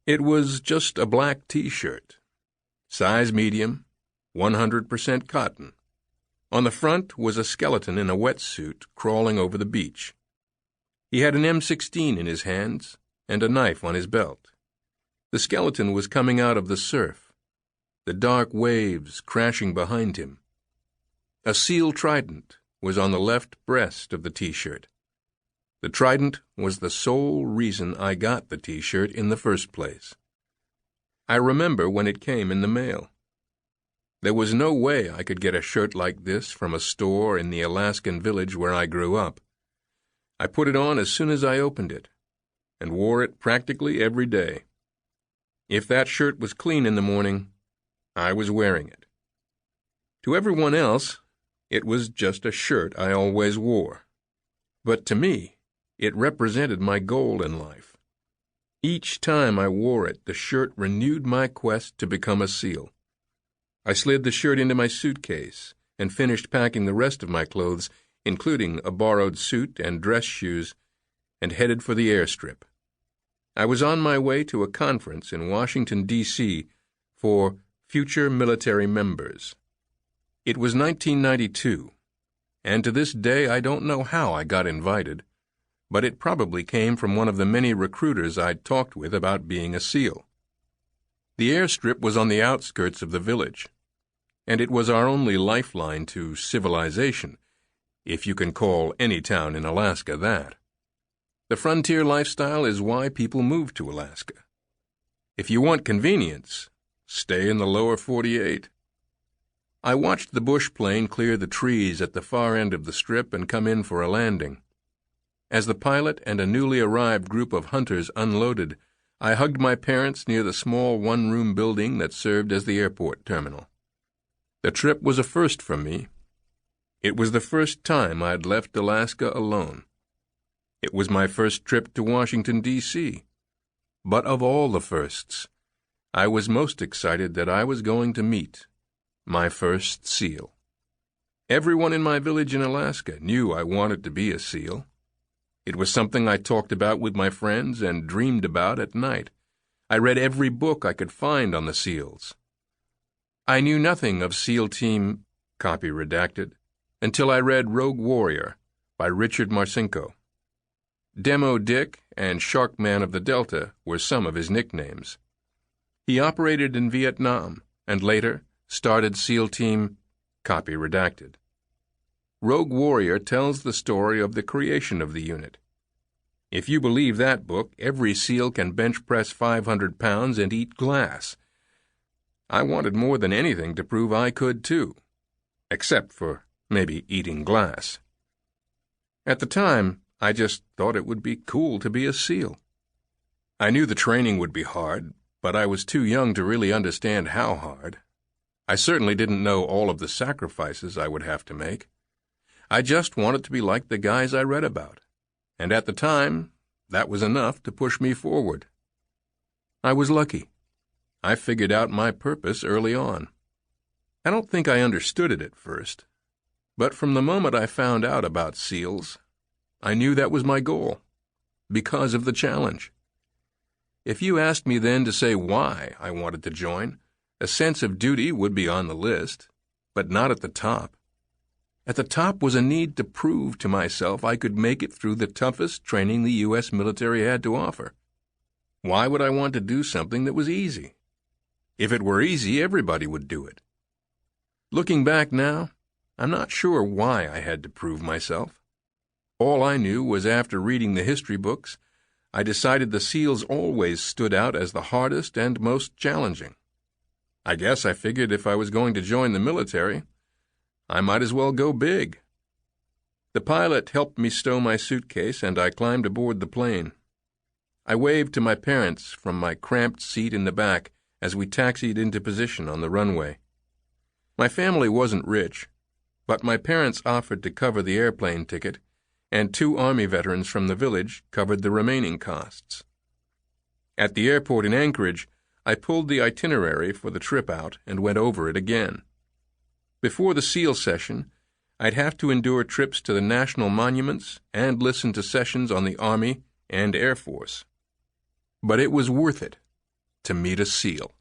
It was just a black T-shirt, size medium, 100% cotton. On the front was a skeleton in a wetsuit crawling over the beach. He had an M16 in his hands and a knife on his belt. The skeleton was coming out of the surf, the dark waves crashing behind him. A SEAL trident was on the left breast of the T-shirt. The trident was the sole reason I got the T-shirt in the first place. I remember when it came in the mail. There was no way I could get a shirt like this from a store in the Alaskan village where I grew up. I put it on as soon as I opened it, and wore it practically every day. If that shirt was clean in the morning, I was wearing it. To everyone else, it was just a shirt I always wore. But to me, it represented my goal in life. Each time I wore it, the shirt renewed my quest to become a SEAL. I slid the shirt into my suitcase and finished packing the rest of my clothes, including a borrowed suit and dress shoes, and headed for the airstrip. I was on my way to a conference in Washington, D.C. for future military members. It was 1992, and to this day I don't know how I got invited, but it probably came from one of the many recruiters I'd talked with about being a SEAL. The airstrip was on the outskirts of the village, and it was our only lifeline to civilization, if you can call any town in Alaska that. The frontier lifestyle is why people move to Alaska. If you want convenience, stay in the lower 48. I watched the bush plane clear the trees at the far end of the strip and come in for a landing. As the pilot and a newly arrived group of hunters unloaded, I hugged my parents near the small one-room building that served as the airport terminal. The trip was a first for me. It was the first time I'd left Alaska alone. It was my first trip to Washington, D.C. But of all the firsts, I was most excited that I was going to meet my first SEAL. Everyone in my village in Alaska knew I wanted to be a SEAL. It was something I talked about with my friends and dreamed about at night. I read every book I could find on the SEALs. I knew nothing of SEAL Team, copy redacted, until I read Rogue Warrior by Richard Marcinko. Demo Dick and Sharkman of the Delta were some of his nicknames. He operated in Vietnam and later started SEAL Team, copy redacted. Rogue Warrior tells the story of the creation of the unit. If you believe that book, every SEAL can bench press 500 pounds and eat glass. I wanted more than anything to prove I could too, except for maybe eating glass. At the time, I just thought it would be cool to be a SEAL. I knew the training would be hard, but I was too young to really understand how hard. I certainly didn't know all of the sacrifices I would have to make. I just wanted to be like the guys I read about, and at the time, that was enough to push me forward. I was lucky. I figured out my purpose early on. I don't think I understood it at first, but from the moment I found out about SEALs, I knew that was my goal, because of the challenge. If you asked me then to say why I wanted to join, a sense of duty would be on the list, but not at the top. At the top was a need to prove to myself I could make it through the toughest training the U.S. military had to offer. Why would I want to do something that was easy? If it were easy, everybody would do it. Looking back now, I'm not sure why I had to prove myself. All I knew was after reading the history books, I decided the SEALs always stood out as the hardest and most challenging. I guess I figured if I was going to join the military, I might as well go big. The pilot helped me stow my suitcase, and I climbed aboard the plane. I waved to my parents from my cramped seat in the back as we taxied into position on the runway. My family wasn't rich, but my parents offered to cover the airplane ticket, and 2 Army veterans from the village covered the remaining costs. At the airport in Anchorage, I pulled the itinerary for the trip out and went over it again. Before the SEAL session, I'd have to endure trips to the national monuments and listen to sessions on the Army and Air Force. But it was worth it. to meet a SEAL.